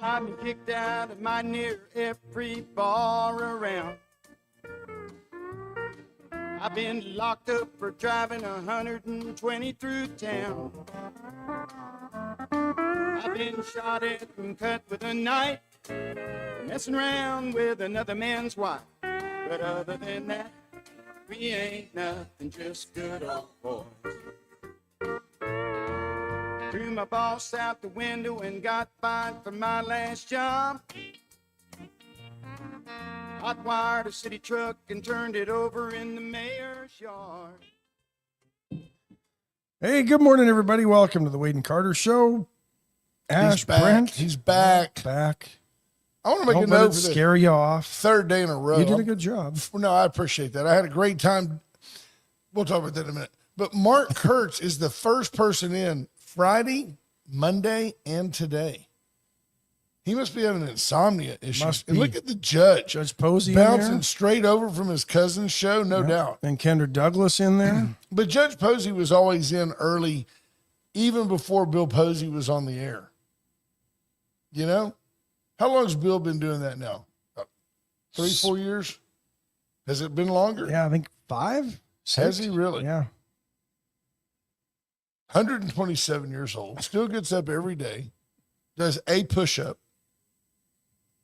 I've been kicked out of my near every bar around. I've been locked up for driving 120 through town. I've been shot at and cut with a knife, messing around with another man's wife. But other than that, we ain't nothing, just good old boys. Threw my boss out the window and got fired from my last job. Hot wired a city truck and turned it over in the mayor's yard. Hey, good morning, everybody. Welcome to the Wade and Carter Show. Ash, He's back. Brent. He's back. Back. I want to make Don't a let note it for the scare you off. third day in a row. You did a good job. No, I appreciate that. I had a great time. We'll talk about that in a minute. But Mark Kurtz is the first person in Friday, Monday, and today. He must be having insomnia issues. And look at the judge. Judge Posey bouncing straight over from his cousin's show, no doubt. And Kendra Douglas in there. But Judge Posey was always in early, even before Bill Posey was on the air. You know? How long has Bill been doing that now? 3-4 years? Has it been longer? Yeah, I think 5. 6? Has he really? Yeah. 127 years old. Still gets up every day. Does a push-up.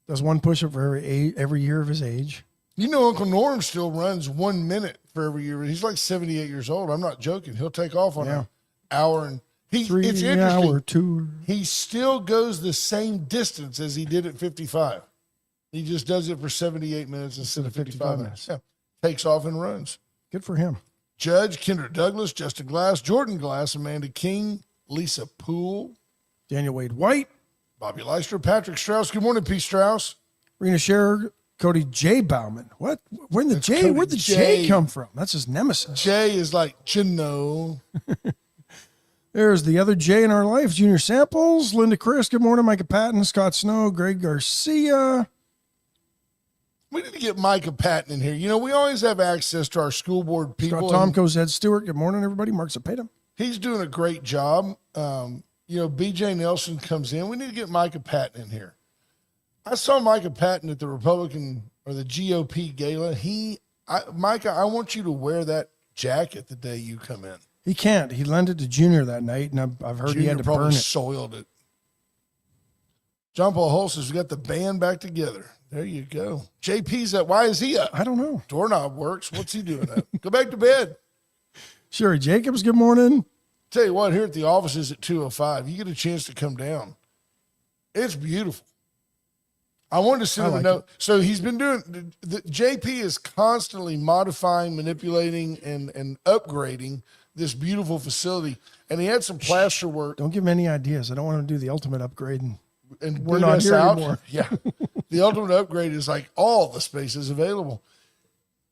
Does one push-up for every year of his age. You know, Uncle Norm still runs 1 minute for every year. He's like 78 years old. I'm not joking. He'll take off on an hour and it's interesting. Hour, 2. He still goes the same distance as he did at 55. He just does it for 78 minutes instead of 55 minutes. Yeah. Takes off and runs. Good for him. Judge Kendra Douglas, Justin Glass, Jordan Glass, Amanda King, Lisa Poole, Daniel Wade White, Bobby Leister, Patrick Strauss. Good morning, P. Strauss. Rena Scherer, Cody J. Bauman. What? Where'd the J come from? That's his nemesis. J is like, you know. There's the other J in our life, Junior Samples, Linda Chris. Good morning, Micah Patton, Scott Snow, Greg Garcia. We need to get Micah Patton in here. You know, we always have access to our school board people. Scott Tomko, Ed Stewart. Good morning, everybody. Mark Zapata. He's doing a great job. You know, BJ Nelson comes in. We need to get Micah Patton in here. I saw Micah Patton at the Republican or the GOP gala. Micah, I want you to wear that jacket the day you come in. He can't. He lent it to Junior that night, and I've heard Junior he had to probably burn it. Soiled it. John Paul Holst says we got the band back together. There you go. JP's up. Why is he up? I don't know. Doorknob works. What's he doing up? Go back to bed. Sherry Jacobs, good morning. Tell you what, here at the offices at 2:05, you get a chance to come down. It's beautiful. I wanted to send him a note. So he's been doing, JP is constantly modifying, manipulating, and upgrading this beautiful facility. And he had some plaster work. Don't give him any ideas. I don't want him to do the ultimate upgrade. And we're not here anymore. Yeah. The ultimate upgrade is like all the spaces available.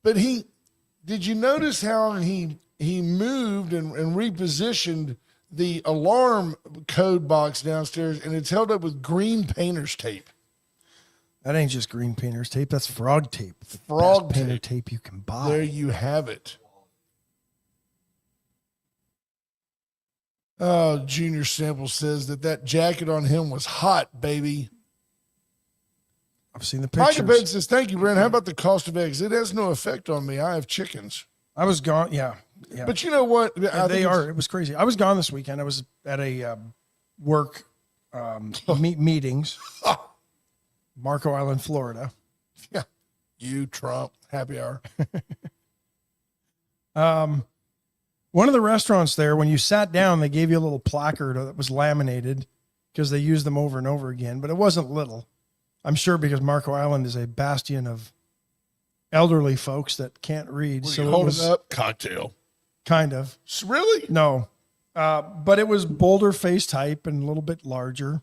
But did you notice how he moved and repositioned the alarm code box downstairs, and it's held up with green painter's tape? That ain't just green painter's tape. That's frog tape. Frog painter tape you can buy. There you have it. Oh, Junior Sample says that jacket on him was hot, baby. I've seen the pictures. Micah Benton says, thank you, Brent. How about the cost of eggs? It has no effect on me. I have chickens. I was gone. Yeah. But you know what? It was crazy. I was gone this weekend. I was at a work meetings. Marco Island, Florida. Yeah. You, Trump, happy hour. One of the restaurants there, when you sat down, they gave you a little placard that was laminated because they used them over and over again, but it wasn't little. I'm sure because Marco Island is a bastion of elderly folks that can't read. So you hold it up, cocktail. Kind of. Really? No. But it was Boulder face type and a little bit larger.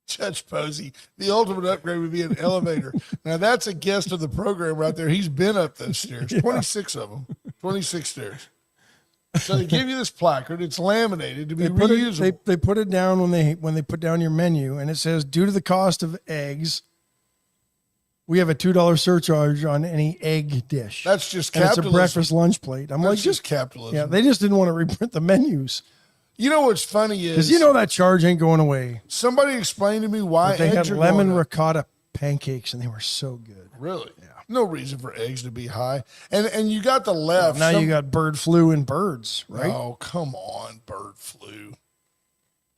Judge Posey, the ultimate upgrade would be an elevator. Now, that's a guest of the program right there. He's been up those stairs, 26 of them, 26 stairs. So they give you this placard. It's laminated to be reusable. They put it down when they put down your menu, and it says, due to the cost of eggs, we have a $2 surcharge on any egg dish. That's just and capitalism. It's a breakfast lunch plate. That's like, just capitalism. Yeah, they just didn't want to reprint the menus. You know what's funny Because is that charge ain't going away. somebody explained to me why But they had eggs are lemon going up. ricotta pancakes, and they were so good. Really? Yeah. No reason for eggs to be high. And you got the left. Now you got bird flu and birds, right? Oh, come on, bird flu.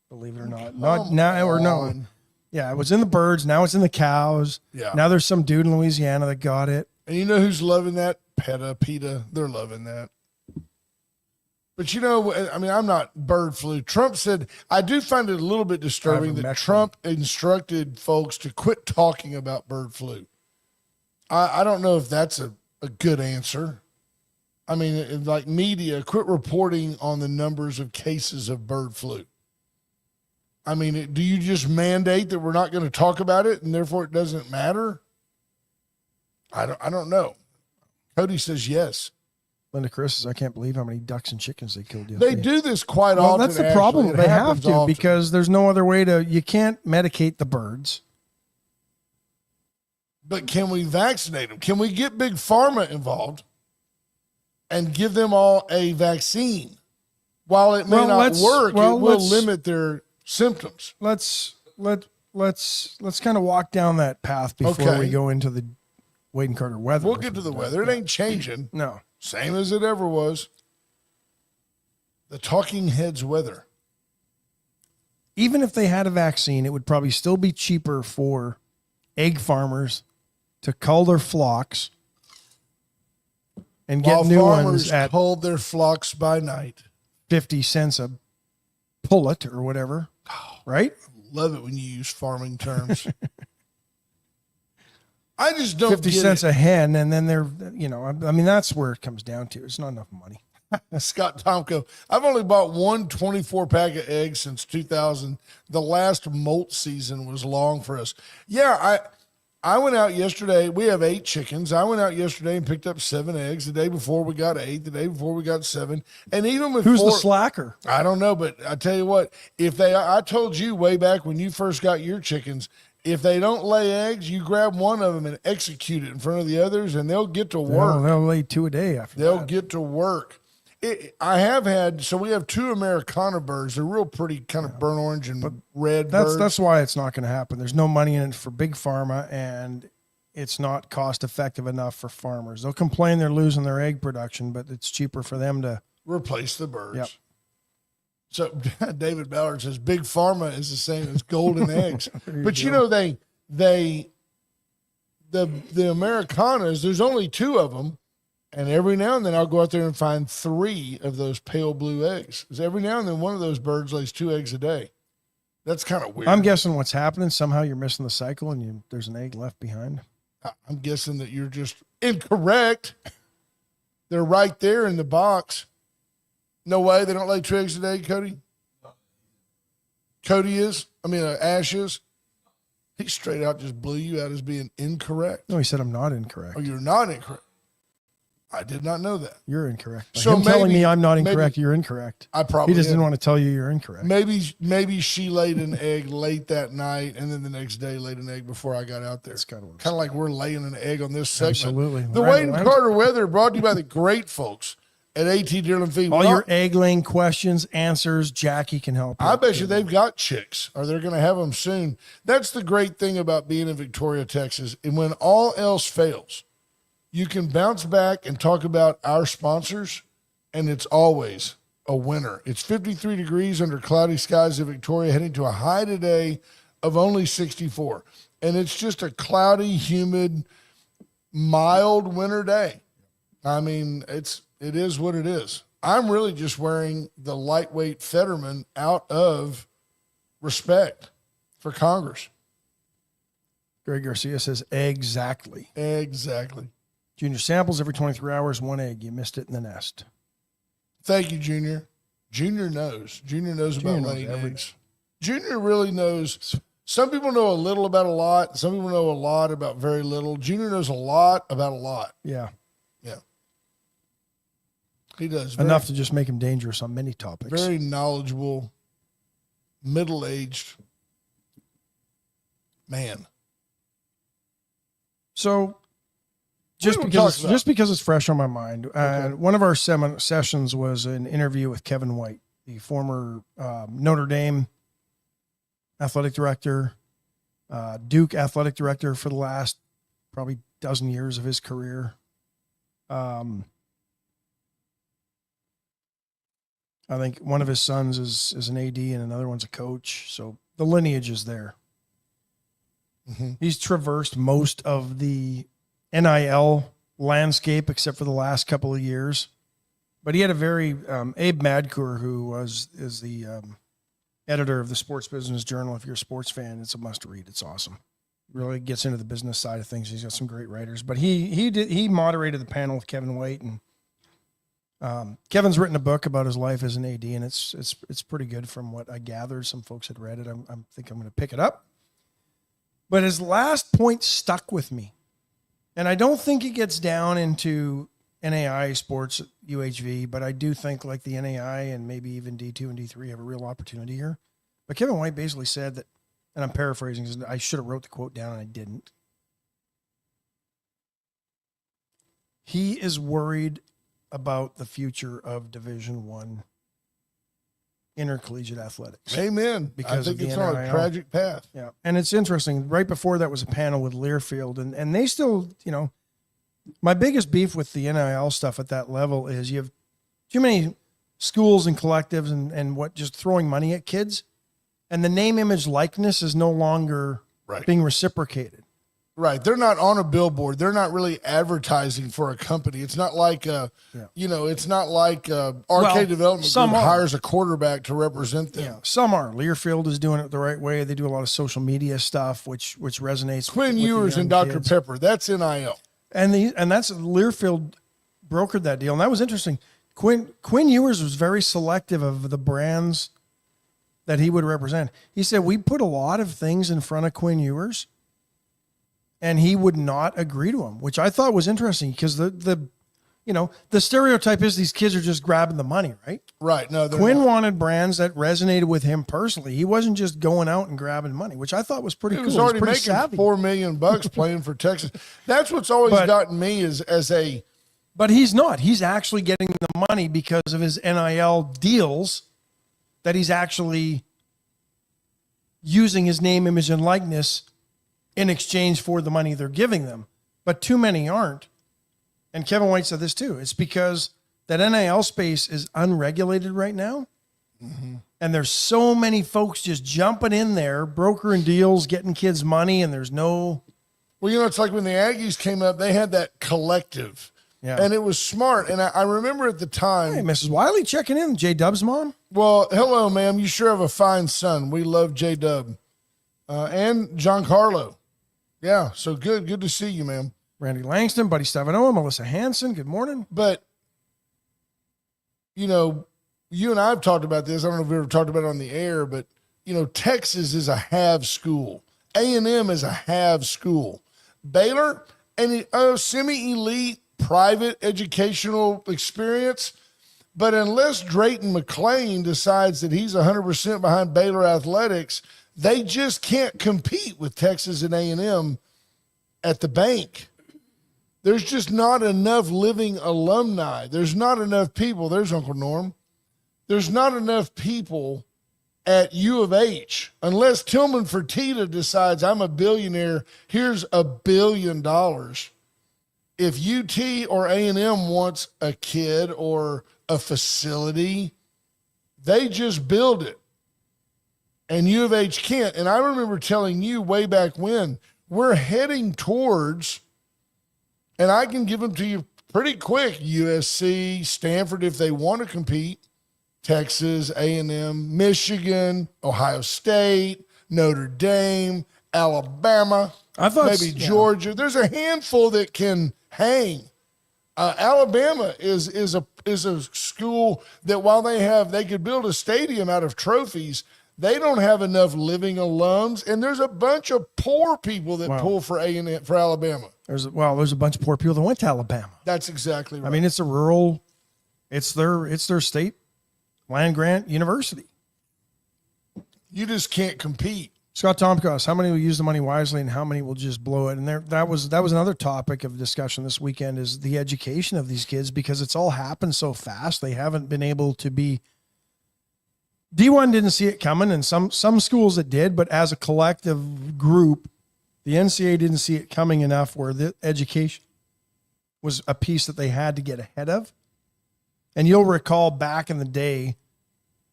Believe it or not. Come Not now or no. on. Yeah, it was in the birds. Now it's in the cows. Yeah. Now there's some dude in Louisiana that got it. And you know who's loving that? PETA. They're loving that. But I'm not bird flu. Trump said, I do find it a little bit disturbing that Trump instructed folks to quit talking about bird flu. I don't know if that's a good answer. I mean, like media, quit reporting on the numbers of cases of bird flu. I mean, do you just mandate that we're not going to talk about it and therefore it doesn't matter? I don't know. Cody says yes. Linda Chris says, I can't believe how many ducks and chickens they killed They yesterday. do this quite Well, often. that's the problem. Actually. It They have happens to often. because there's no other way you can't medicate the birds. But can we vaccinate them? Can we get Big Pharma involved and give them all a vaccine? While it may not work, it will limit their symptoms. Let's kind of walk down that path before we go into the Wade and Carter weather. We'll get to the weather. It ain't changing. No. Same as it ever was. The talking heads weather. Even if they had a vaccine, it would probably still be cheaper for egg farmers to cull their flocks and get While new farmers ones at culled their flocks by night. 50 cents a pullet or whatever, right? Love it when you use farming terms. I just don't 50 get cents it. a hen, and then I mean, that's where it comes down to. It's not enough money. Scott Tomko, I've only bought one 24-pack of eggs since 2000. The last molt season was long for us. Yeah, I went out yesterday. We have 8 chickens. I went out yesterday and picked up 7 eggs. The day before we got 8. The day before we got 7. And even with Who's the slacker? I don't know, but I tell you what, I told you way back when you first got your chickens, if they don't lay eggs, you grab one of them and execute it in front of the others, and they'll get to work. They'll lay 2 a day after They'll that. get to work. We have 2 Americana birds. They're real pretty, kind of burnt orange and red birds. That's why it's not going to happen. There's no money in it for big pharma, and it's not cost effective enough for farmers. They'll complain they're losing their egg production, but it's cheaper for them to replace the birds. Yep. So David Ballard says big pharma is the same as golden eggs. But the Americanas, there's only 2 of them. And every now and then I'll go out there and find 3 of those pale blue eggs. Because every now and then one of those birds lays 2 eggs a day. That's kind of weird. I'm guessing what's happening, somehow you're missing the cycle and there's an egg left behind. I'm guessing that you're just incorrect. They're right there in the box. No way. They don't lay 2 eggs a day, Cody? Ash is? He straight out just blew you out as being incorrect. No, he said I'm not incorrect. Oh, you're not incorrect. I did not know that. You're incorrect. By So him telling maybe- me I'm not incorrect, maybe- you're incorrect. I probably He just didn't am. want to tell you you're incorrect. Maybe she laid an egg late that night, and then the next day laid an egg before I got out there. That's kinda what I'm Kind of like we're laying an egg on this segment. Absolutely. The Right, Wade and right. Carter weather brought to you by the great folks at AT Dearland Feed. All your egg laying questions, answers, Jackie can help you. I bet you they've got chicks, or they're going to have them soon. That's the great thing about being in Victoria, Texas. And when all else fails, you can bounce back and talk about our sponsors, and it's always a winner. It's 53 degrees under cloudy skies in Victoria, heading to a high today of only 64. And it's just a cloudy, humid, mild winter day. I mean, it is what it is. I'm really just wearing the lightweight Fetterman out of respect for Congress. Greg Garcia says exactly. Exactly. Junior samples every 23 hours, 1 egg. You missed it in the nest. Thank you, Junior. Junior knows. Junior knows Junior about knows laying everything. eggs. Junior really knows. Some people know a little about a lot. Some people know a lot about very little. Junior knows a lot about a lot. Yeah. Yeah. He does. Enough to just make him dangerous on many topics. Very knowledgeable, middle-aged man. So What do we talk about? just because it's fresh on my mind, one of our sessions was an interview with Kevin White. the former Notre Dame athletic director, Duke athletic director for the last probably dozen years of his career. I think one of his sons is an AD and another one's a coach. So the lineage is there. Mm-hmm. He's traversed most of the NIL landscape except for the last couple of years. But he had a very Abe Madkour, who is the editor of the Sports Business Journal. If you're a sports fan, it's a must read. It's awesome. Really gets into the business side of things. He's got some great writers. But he moderated the panel with Kevin White, and Kevin's written a book about his life as an AD, and it's pretty good from what I gathered. Some folks had read it. I think I'm going to pick it up. But his last point stuck with me, and I don't think it gets down into NAI sports UHV, but I do think like the NAI and maybe even D2 and D3 have a real opportunity here. But Kevin White basically said that, and I'm paraphrasing, I should have wrote the quote down and I didn't. He is worried about the future of Division I intercollegiate athletics. Amen. Because I of think the it's on a NIL. tragic path. Yeah. And it's interesting. Right before that was a panel with Learfield, and they still, my biggest beef with the NIL stuff at that level is you have too many schools and collectives and what just throwing money at kids, and the name, image, likeness is no longer Right. being reciprocated. Right. They're not on a billboard. They're not really advertising for a company. It's not like, it's not like Arcade Development some Group are. hires a quarterback to represent them. Yeah, some are. Learfield is doing it the right way. They do a lot of social media stuff, which resonates. Quinn with the Ewers young and Dr. kids. Pepper. That's NIL. And that's Learfield brokered that deal, and that was interesting. Quinn Ewers was very selective of the brands that he would represent. He said we put a lot of things in front of Quinn Ewers, and he would not agree to them, which I thought was interesting because the stereotype is these kids are just grabbing the money, right? Right. No, Quinn wanted brands that resonated with him personally. He wasn't just going out and grabbing money, which I thought was pretty He cool. was already pretty making savvy. $4 million playing for Texas. That's what's always gotten me But he's not. He's actually getting the money because of his NIL deals that he's actually using his name, image, and likeness in exchange for the money they're giving them. But too many aren't. And Kevin White said this too. It's because that NIL space is unregulated right now. Mm-hmm. And there's so many folks just jumping in there, brokering deals, getting kids money, and there's no... Well, it's like when the Aggies came up, they had that collective. Yeah. And it was smart. And I remember at the time... Hey, Mrs. Wiley checking in, J-Dub's mom. Well, hello, ma'am. You sure have a fine son. We love J-Dub. And Giancarlo. Yeah, so good to see you, ma'am. Randy Langston, Buddy Stavano, Melissa Hansen, good morning. But, you and I have talked about this. I don't know if we ever talked about it on the air, but, Texas is a have school. A&M is a have school. Baylor, semi-elite private educational experience. But unless Drayton McClain decides that he's 100% behind Baylor athletics, they just can't compete with Texas and A&M at the bank. There's just not enough living alumni. There's not enough people. There's Uncle Norm. There's not enough people at U of H. Unless Tillman Fertitta decides I'm a billionaire, here's $1 billion. If UT or A&M wants a kid or a facility, they just build it. And U of H can't. And I remember telling you way back when, we're heading towards, and I can give them to you pretty quick, USC, Stanford if they want to compete, Texas, A&M, Michigan, Ohio State, Notre Dame, Alabama, maybe Georgia. There's a handful that can hang. Alabama is a school that while they could build a stadium out of trophies, they don't have enough living alums, and there's a bunch of poor people that pull for A&M for Alabama. There's a bunch of poor people that went to Alabama. That's exactly right. I mean, it's a rural, it's their state land grant university. You just can't compete. Scott Tomkos, how many will use the money wisely and how many will just blow it? And that was another topic of discussion this weekend is the education of these kids because it's all happened so fast. They haven't been able to be D1 didn't see it coming, and some schools it did, but as a collective group, the NCAA didn't see it coming enough where the education was a piece that they had to get ahead of. And you'll recall back in the day,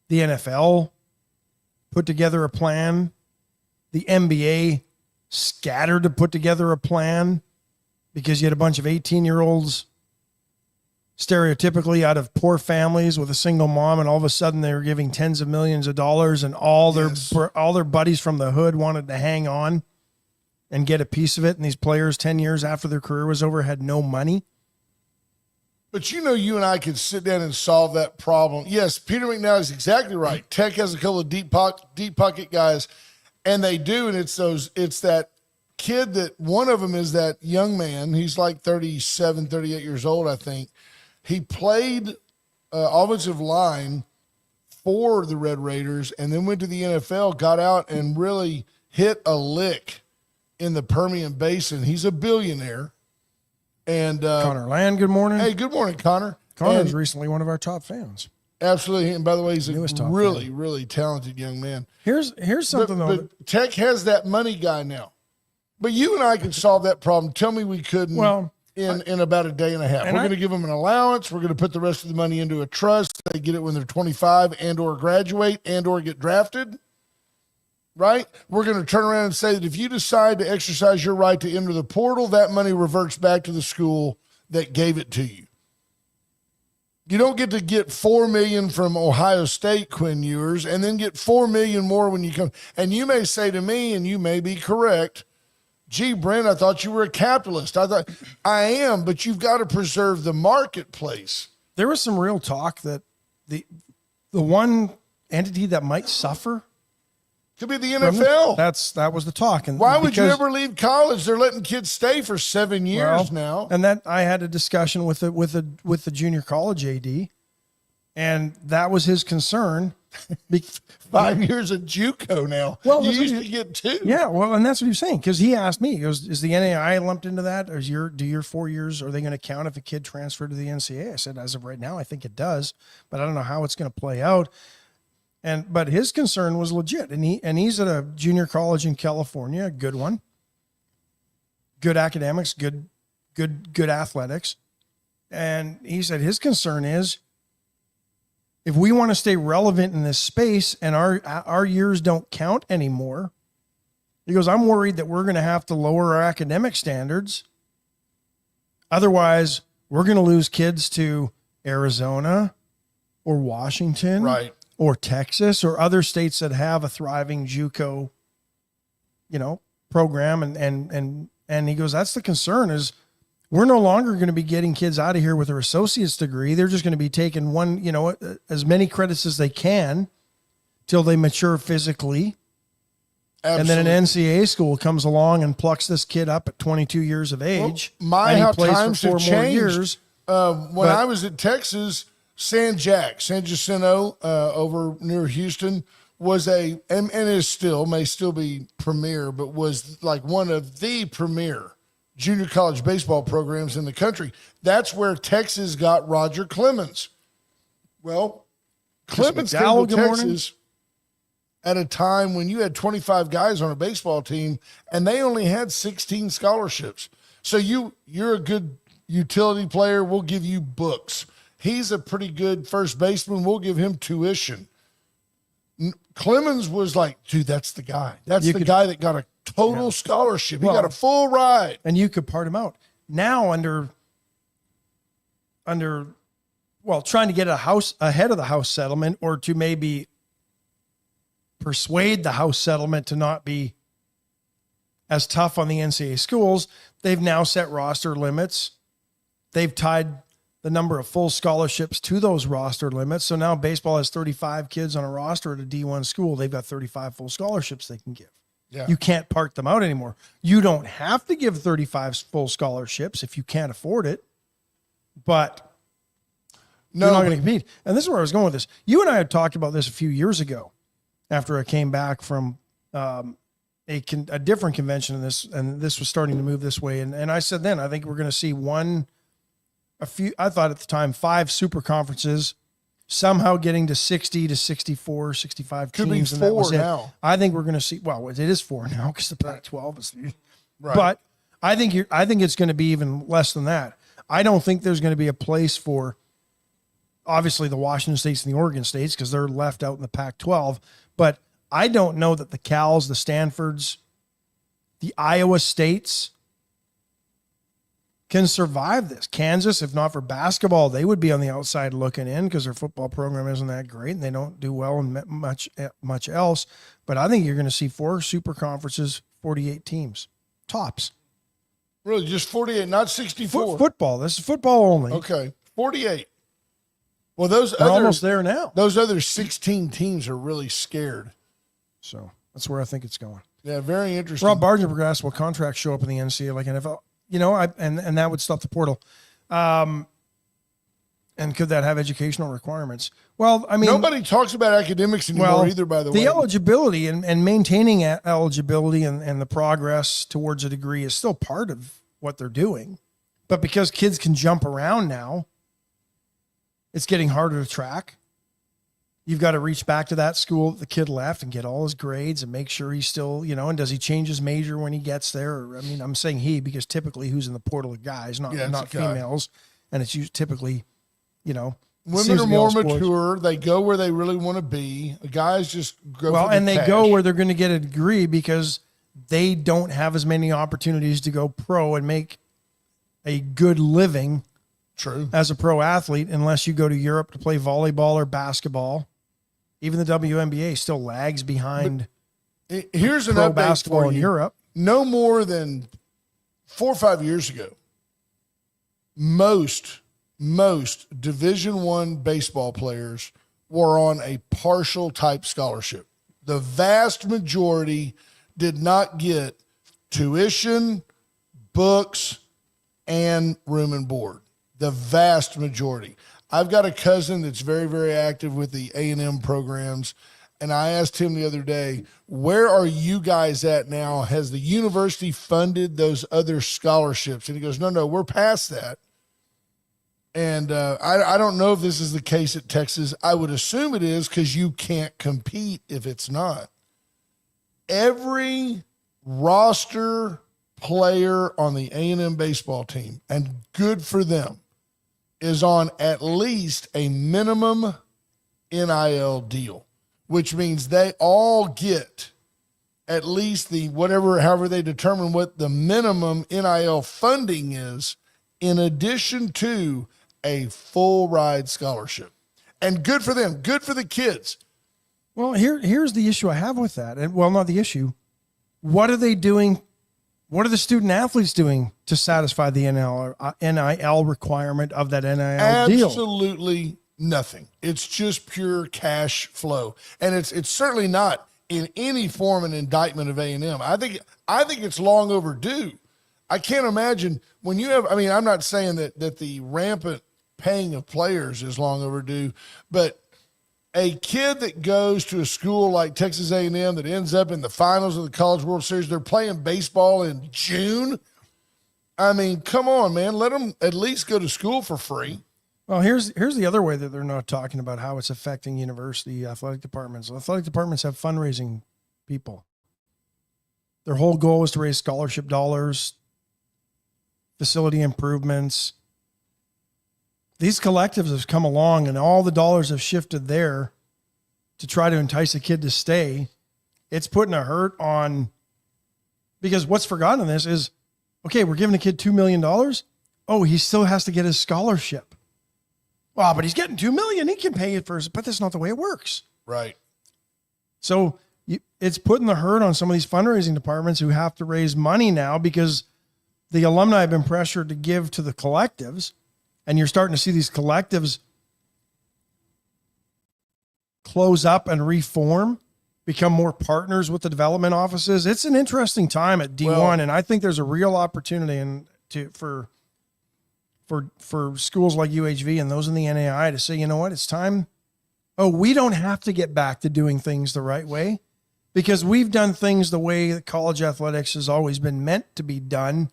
the NFL put together a plan. The NBA scattered to put together a plan because you had a bunch of 18-year-olds stereotypically out of poor families with a single mom, and all of a sudden they were giving tens of millions of dollars, and all their buddies from the hood wanted to hang on and get a piece of it. And these players 10 years after their career was over had no money. But you and I could sit down and solve that problem. Yes, Peter McNally is exactly right. Tech has a couple of deep pocket guys, and they do, and it's that kid that one of them is that young man. He's like 37, 38 years old, I think. He played offensive line for the Red Raiders and then went to the NFL, got out and really hit a lick in the Permian Basin. He's a billionaire. And Connor Land, good morning. Hey, good morning, Connor. Connor's recently one of our top fans. Absolutely. And by the way, he's a really, really talented young man. Here's something, but Tech has that money guy now. But you and I can solve that problem. Tell me we couldn't. Well, in about a day and a half. We're going to give them an allowance. We're going to put the rest of the money into a trust. They get it when they're 25 and or graduate and or get drafted, right? We're going to turn around and say that if you decide to exercise your right to enter the portal, that money reverts back to the school that gave it to you. You don't get to get $4 million from Ohio State, Quinn Ewers, and then get $4 million more when you come. And you may say to me, and you may be correct, gee, Brent, I thought you were a capitalist. I thought I am, but you've got to preserve the marketplace. There was some real talk that the one entity that might suffer could be the NFL. That was the talk. And why would you ever leave college? They're letting kids stay for 7 years now. And that I had a discussion with the junior college AD, and that was his concern. 5 years of JUCO now. Well, you used to get 2. Yeah, well, and that's what he was saying, because he asked me, he goes, is the NAI lumped into that? Or do your 4 years, are they going to count if a kid transferred to the NCAA? I said, as of right now, I think it does, but I don't know how it's going to play out. But his concern was legit, and he's at a junior college in California, a good one, good academics, good athletics, and he said his concern is, if we want to stay relevant in this space and our years don't count anymore, he goes, I'm worried that we're going to have to lower our academic standards. Otherwise, we're going to lose kids to Arizona or Washington, right, or Texas or other states that have a thriving JUCO, program. And he goes, that's the concern, is we're no longer going to be getting kids out of here with their associate's degree. They're just going to be taking as many credits as they can till they mature physically. Absolutely. And then an NCAA school comes along and plucks this kid up at 22 years of age. Well, how times have changed. When I was at Texas, San Jacinto over near Houston was and is still, may still be premier, but was like one of the premier junior college baseball programs in the country. That's where Texas got Roger Clemens. Well, Clemens came to Texas at a time when you had 25 guys on a baseball team and they only had 16 scholarships. So you're a good utility player. We'll give you books. He's a pretty good first baseman. We'll give him tuition. Clemens was like, dude, that's the guy. That's the guy that got a total scholarship. He got a full ride. And you could part him out. Now under trying to get a house ahead of the house settlement, or to maybe persuade the house settlement to not be as tough on the NCAA schools, they've now set roster limits. They've tied the number of full scholarships to those roster limits. So now baseball has 35 kids on a roster at a D1 school. They've got 35 full scholarships they can give. Yeah. You can't park them out anymore. You don't have to give 35 full scholarships if you can't afford it, but you're not going to compete. And this is where I was going with this. You and I had talked about this a few years ago after I came back from a different convention, and this was starting to move this way. And I said then, I think we're going to see I thought at the time, 5 super conferences somehow getting to 60 to 64, 65 Could be teams. And that was 4 it. now. I think we're going to see, well, it is 4 now because the Pac-12 is, Right. but I think it's going to be even less than that. I don't think there's going to be a place for obviously the Washington States and the Oregon States because they're left out in the Pac-12, but I don't know that the Cals, the Stanfords, the Iowa States can survive this. Kansas, if not for basketball, they would be on the outside looking in because their football program isn't that great and they don't do well in much else. But I think you're going to see 4 super conferences, 48 teams, tops. Really, just 48, not 64. Football. This is football only. Okay, 48. Well, those We're other, almost there now. those other 16 teams are really scared. So that's where I think it's going. Yeah, very interesting. Rob Barger asked, will contracts show up in the NCAA like NFL? You know, and that would stop the portal. And could that have educational requirements? Well, I mean, Nobody talks about academics anymore either, by the way. The eligibility and maintaining eligibility and the progress towards a degree is still part of what they're doing. But because kids can jump around now, it's getting harder to track. You've got to reach back to that school that the kid left and get all his grades and make sure he's still, and does he change his major when he gets there? Or, I mean, I'm saying he because typically who's in the portal are guys, not females. And it's typically, women seems are to be more all sports. mature. They go where they really want to be. Guys just go for the and they cash. go where they're going to get a degree because they don't have as many opportunities to go pro and make a good living True. as a pro athlete unless you go to Europe to play volleyball or basketball. Even the WNBA still lags behind Here's an pro update basketball for in you. Europe. No more than 4 or 5 years ago, most Division I baseball players were on a partial type scholarship. The vast majority did not get tuition, books, and room and board. The vast majority. I've got a cousin that's very, very active with the A&M programs, and I asked him the other day, where are you guys at now? Has the university funded those other scholarships? And he goes, no, we're past that. And I don't know if this is the case at Texas. I would assume it is because you can't compete if it's not. Every roster player on the A&M baseball team, and good for them, is on at least a minimum NIL deal, which means they all get at least however they determine what the minimum NIL funding is, in addition to a full ride scholarship. And good for them, good for the kids. Well, here's the issue I have with that. And well, not the issue. What are they doing? What are the student athletes doing to satisfy the NIL requirement of that NIL deal? Absolutely nothing. It's just pure cash flow. And it's certainly not in any form an indictment of A&M. I think it's long overdue. I can't imagine when you have, I'm not saying that the rampant paying of players is long overdue, but a kid that goes to a school like Texas A&M that ends up in the finals of the College World Series, they're playing baseball in June. Come on, man. Let them at least go to school for free. Well, here's the other way that they're not talking about how it's affecting university athletic departments. Athletic departments have fundraising people. Their whole goal is to raise scholarship dollars, facility improvements. These collectives have come along and all the dollars have shifted there to try to entice a kid to stay. It's putting a hurt on, because what's forgotten in this is, okay, we're giving a kid $2 million. Oh, he still has to get his scholarship. Well, but he's getting $2 million. He can pay it first, but that's not the way it works. Right. So it's putting the hurt on some of these fundraising departments who have to raise money now because the alumni have been pressured to give to the collectives. And you're starting to see these collectives close up and reform, become more partners with the development offices. It's an interesting time at D1, and I think there's a real opportunity for schools like UHV and those in the NAI to say, you know what, it's time. Oh, we don't have to get back to doing things the right way because we've done things the way that college athletics has always been meant to be done.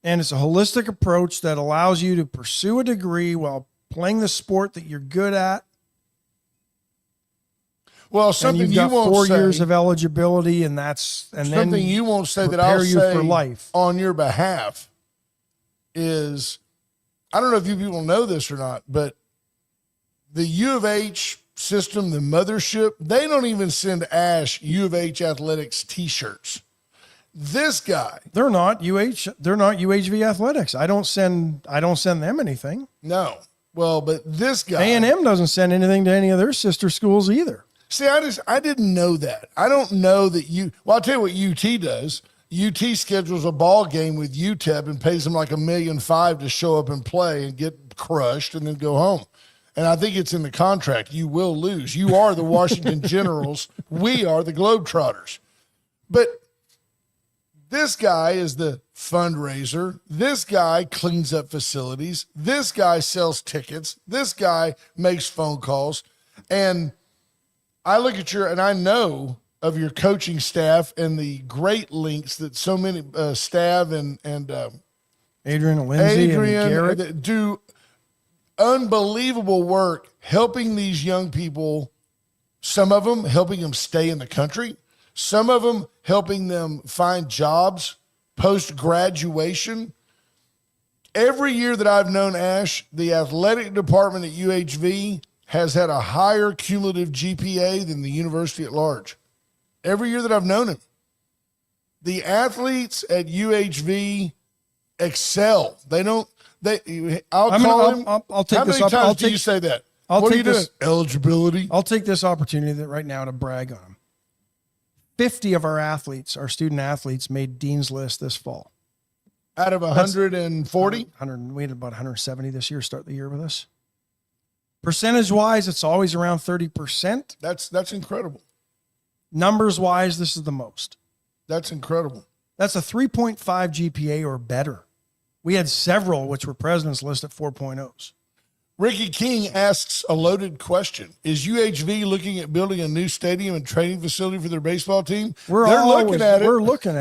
And it's a holistic approach that allows you to pursue a degree while playing the sport that you're good at. Well, And something you've you got won't 4 say, years of eligibility, and then something you won't say that prepare I'll you say for life. on your behalf is, I don't know if you people know this or not, but the U of H system, the mothership, they don't even send Ash U of H athletics T-shirts. This guy, They're not UHV athletics. I don't send them anything. no. Well, but this guy, A&M doesn't send anything to any of their sister schools either. see, I didn't know that. I don't know that well, I'll tell you what UT does. UT schedules a ball game with UTEP and pays them like $1.5 million to show up and play and get crushed and then go home. And I think it's in the contract. You will lose. You are the Washington Generals. We are the Globetrotters. But this guy is the fundraiser. This guy cleans up facilities. This guy sells tickets. This guy makes phone calls. And I look at and I know of your coaching staff and the great links that so many staff and Adrian, Lindsay, and Garrett. that do unbelievable work helping these young people, some of them helping them stay in the country, some of them helping them find jobs post-graduation. Every year that I've known Ash, the athletic department at UHV has had a higher cumulative GPA than the university at large. Every year that I've known him. The athletes at UHV excel. I'll take How this many up. times do you say that? What are you doing? Eligibility. I'll take this opportunity right now to brag on them. 50 of our athletes, our student athletes, made Dean's List this fall. Out of 140? We had about 170 this year, start the year with us. Percentage-wise, it's always around 30%. That's incredible. Numbers-wise, this is the most. That's incredible. That's a 3.5 GPA or better. We had several which were president's list at 4.0s. Ricky King asks a loaded question. Is UHV looking at building a new stadium and training facility for their baseball team? We're looking at it. We're looking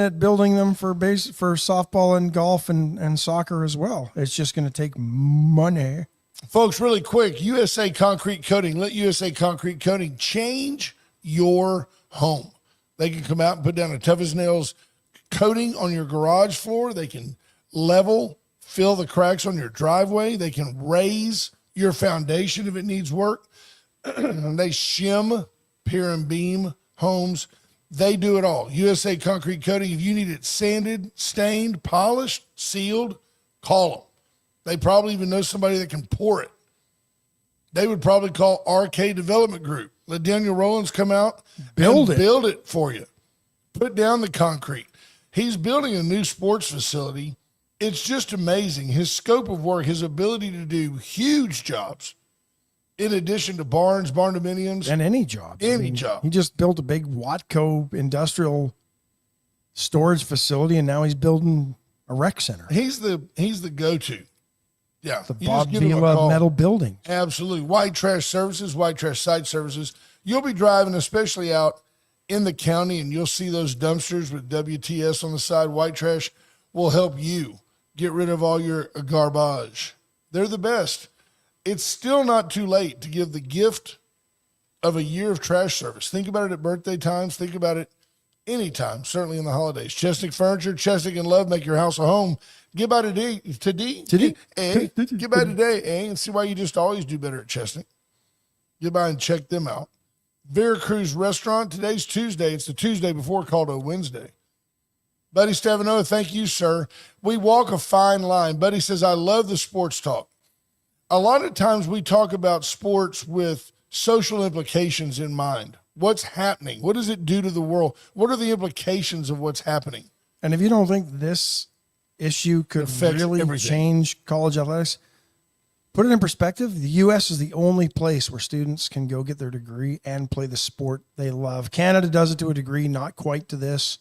at building them for softball and golf and soccer as well. It's just going to take money. Folks, really quick, USA Concrete Coating. Let USA Concrete Coating change your home. They can come out and put down a tough as nails coating on your garage floor. They can fill the cracks on your driveway. They can raise your foundation if it needs work. They shim, pier and beam homes. They do it all. USA Concrete Coating. If you need it sanded, stained, polished, sealed, call them. They probably even know somebody that can pour it. They would probably call RK Development Group. Let Daniel Rollins come out, build it for you. Put down the concrete. He's building a new sports facility. It's just amazing. His scope of work, his ability to do huge jobs, in addition to barn dominiums. And any job. Job. He just built a big Watco industrial storage facility, and now he's building a rec center. He's the go-to. Yeah. The Bob Vila metal building. Absolutely. White trash services, white trash site services. You'll be driving, especially out in the county, and you'll see those dumpsters with WTS on the side. White trash will help you get rid of all your garbage. They're the best. It's still not too late to give the gift of a year of trash service. Think about it at birthday times. Think about it anytime, certainly in the holidays. Chesnick Furniture, Chesnick and Love, make your house a home. Get by today, get by today, and see why you just always do better at Chesnick. Get by and check them out. Veracruz Restaurant, today's Tuesday. It's the Tuesday before called a Wednesday. Buddy Stavano, thank you, sir. We walk a fine line. Buddy says, I love the sports talk. A lot of times we talk about sports with social implications in mind. What's happening? What does it do to the world? What are the implications of what's happening? And if you don't think this issue could really change college athletics, put it in perspective. The U.S. is the only place where students can go get their degree and play the sport they love. Canada does it to a degree, not quite to this,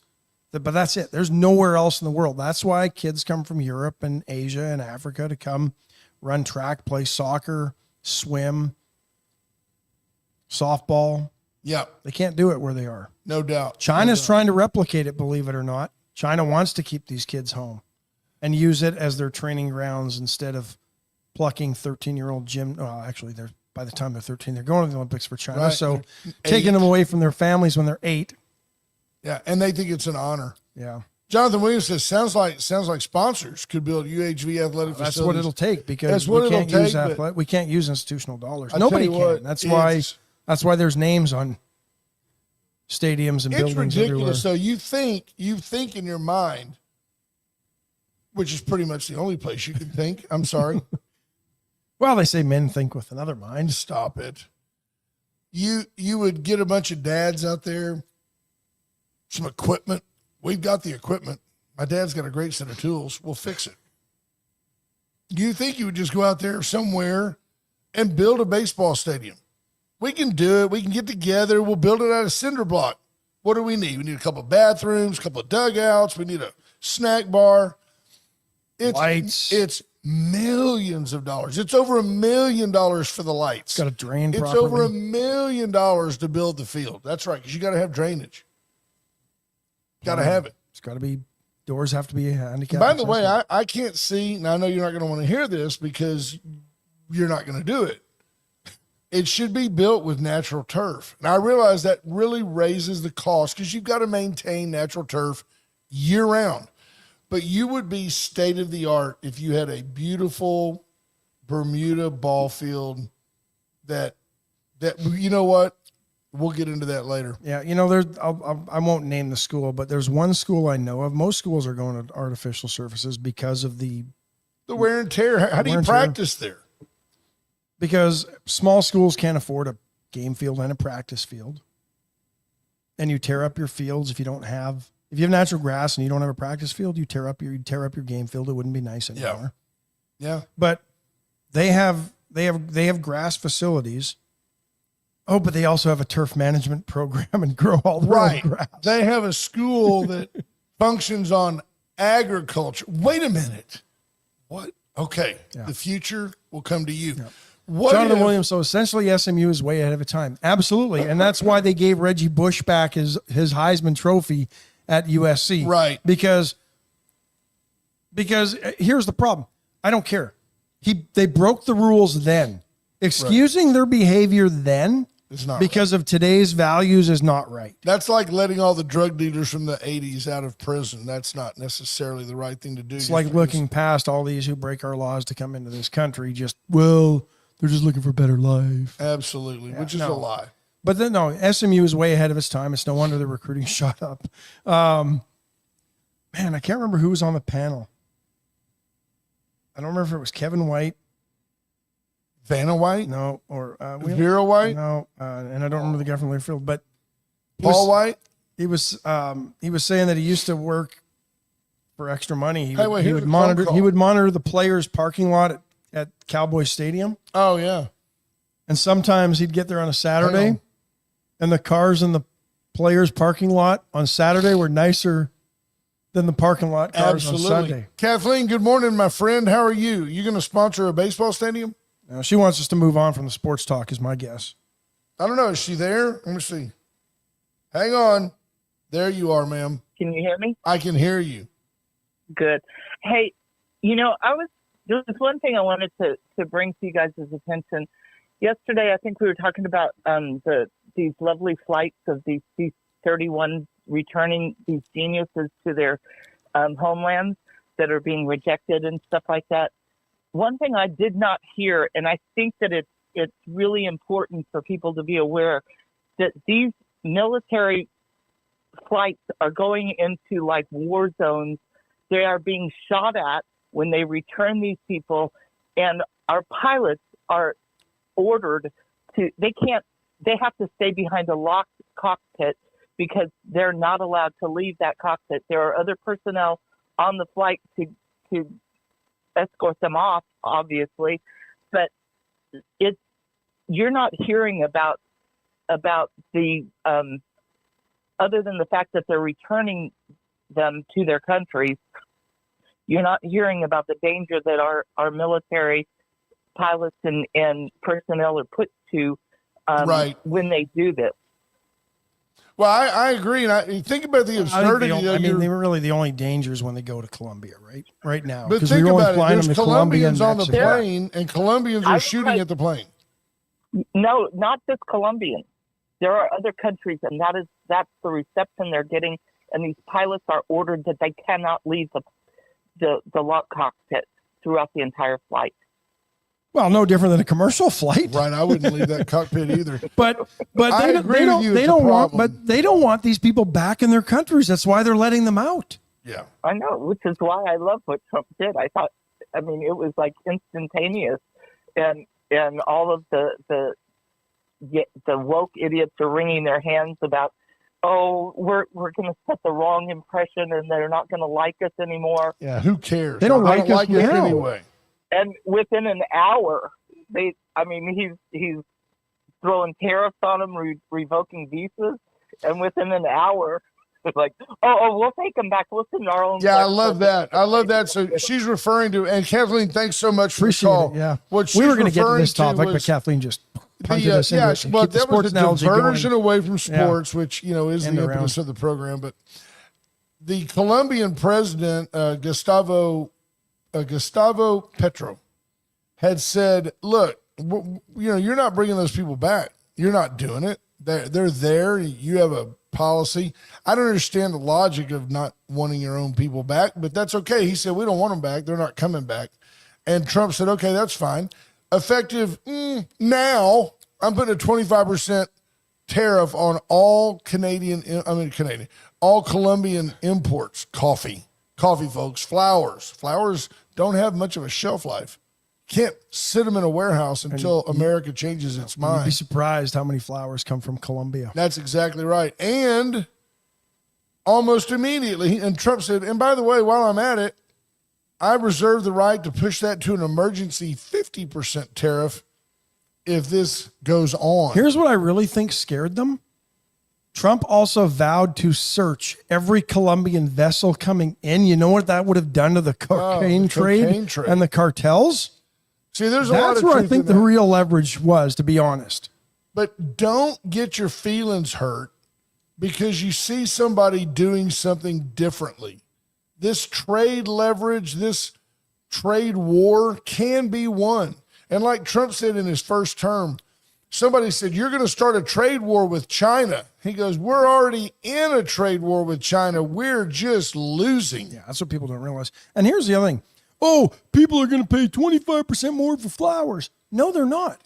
but that's it. There's nowhere else in the world. That's why kids come from Europe and Asia and Africa to come run track, play soccer, swim, softball. Yeah. They can't do it where they are. No doubt. China's trying to replicate it, believe it or not. China wants to keep these kids home and use it as their training grounds instead of plucking 13-year-old gym. Well, actually, by the time they're 13, they're going to the Olympics for China. Right. So They're taking 8. them away from their families when they're 8. Yeah, and they think it's an honor. Yeah. Jonathan Williams says, sounds like sponsors could build UHV athletic That's facilities. what it'll take because That's what we can't use institutional dollars. I Nobody tell you can. what, That's why there's names on stadiums and it's buildings ridiculous. everywhere. So you think in your mind, which is pretty much the only place you can think. I'm sorry. Well, they say men think with another mind. Stop it. You would get a bunch of dads out there, some equipment. We've got the equipment. My dad's got a great set of tools. We'll fix it. You think you would just go out there somewhere and build a baseball stadium? We can do it. We can get together. We'll build it out of cinder block. What do we need? We need a couple of bathrooms, a couple of dugouts. We need a snack bar. Lights. It's millions of dollars. It's over $1 million for the lights. Got to drain It's properly. over $1 million to build the field. That's right, because you got to have drainage. Got to have it. It's got to be, doors have to be handicapped. By the way, I can't see, and I know you're not going to want to hear this because you're not going to do it. It should be built with natural turf. And I realize that really raises the cost because you've got to maintain natural turf year round. But you would be state of the art if you had a beautiful Bermuda ball field that you know what? We'll get into that later. Yeah, I won't name the school, but there's one school I know of. Most schools are going to artificial surfaces because of the wear and tear. How do you practice there? Because small schools can't afford a game field and a practice field. And you tear up your fields if you have natural grass and you don't have a practice field, you tear up your game field. It wouldn't be nice anymore. Yeah. But they have grass facilities. Oh, but they also have a turf management program and grow all the own grass. They have a school that functions on agriculture. Wait a minute. What? Okay. Yeah. The future will come to you. Yeah. Jonathan Williams, so essentially SMU is way ahead of its time. Absolutely. And that's why they gave Reggie Bush back his Heisman Trophy at USC. Right. Because here's the problem. I don't care. They broke the rules then. Excusing their behavior then because of today's values is not right. That's like letting all the drug dealers from the 80s out of prison. That's not necessarily the right thing to do. It's like looking past all these who break our laws to come into this country. They're just looking for a better life. Absolutely, which is a lie. But then, SMU is way ahead of its time. It's no wonder the recruiting shot up. Man, I can't remember who was on the panel. I don't remember if it was Kevin White. Vanna White? No. Or Vera White? No. And I don't remember the guy from Learfield. But Paul White? He was saying that he used to work for extra money. He would monitor the players' parking lot at Cowboy Stadium. Oh, yeah. And sometimes he'd get there on a Saturday, and the cars in the players' parking lot on Saturday were nicer than the parking lot cars on Sunday. Kathleen, good morning, my friend. How are you? You going to sponsor a baseball stadium? No, she wants us to move on from the sports talk, is my guess. I don't know. Is she there? Let me see. Hang on. There you are, ma'am. Can you hear me? I can hear you. Good. Hey, there was one thing I wanted to bring to you guys' attention. Yesterday, I think we were talking about these lovely flights of these C-31 returning these geniuses to their homelands that are being rejected and stuff like that. One thing I did not hear, and I think that it's really important for people to be aware, that these military flights are going into like war zones. They are being shot at when they return these people, and our pilots are ordered they have to stay behind a locked cockpit because they're not allowed to leave that cockpit. There are other personnel on the flight to escort them off, obviously, but you're not hearing about the other than the fact that they're returning them to their countries. You're not hearing about the danger that our military pilots and personnel are put to when they do this. Well, I agree. And I think about the absurdity. They were really the only dangers when they go to Colombia, right? Right now. But Because think we were only about it. flying There's them to Colombia and Colombians on the Mexico. plane, and Colombians are shooting at the plane. No, not just Colombians. There are other countries, and that's the reception they're getting. And these pilots are ordered that they cannot leave the lock cockpit throughout the entire flight. Well, no different than a commercial flight. Right. I wouldn't leave that cockpit either. But I agree with you, it's a problem. they don't want these people back in their countries. That's why they're letting them out. Yeah. I know, which is why I love what Trump did. I thought, it was like instantaneous, and all of the woke idiots are wringing their hands about, oh, we're going to set the wrong impression, and they're not going to like us anymore. Yeah. Who cares? They don't I like us it now. anyway. And within an hour, he's throwing tariffs on them, revoking visas, and within an hour, it's like, we'll take them back. We'll send our own. Yeah, I love that. I love that. So she's referring to, and Kathleen, thanks so much for Appreciate the call. it. Yeah. What We were going to get to this topic, but was Kathleen just punted us into it. well, Keep the that was sports a analogy diversion going. away from sports, which is End the around. impetus of the program. But the Colombian president, Gustavo Petro, had said, "Look, you're not bringing those people back. You're not doing it. They're there. You have a policy. I don't understand the logic of not wanting your own people back, but that's okay." He said, "We don't want them back. They're not coming back." And Trump said, "Okay, that's fine. Effective now, I'm putting a 25% tariff on all all Colombian imports. Coffee, folks, flowers. Flowers don't have much of a shelf life. Can't sit them in a warehouse until America changes its You'd mind." be surprised how many flowers come from Colombia. That's exactly right. And almost immediately, and Trump said, "And by the way, while I'm at it, I reserve the right to push that to an emergency 50% tariff if this goes on." Here's what I really think scared them. Trump also vowed to search every Colombian vessel coming in. You know what that would have done to the cocaine, trade and the cartels? See, there's a lot That's of where I truth think in the that. real leverage was, to be honest. But don't get your feelings hurt because you see somebody doing something differently. This trade leverage, this trade war can be won. And like Trump said in his first term, somebody said, "You're going to start a trade war with China." He goes, "We're already in a trade war with China. We're just losing." Yeah, that's what people don't realize. And here's the other thing. Oh, people are going to pay 25% more for flowers. No, they're not.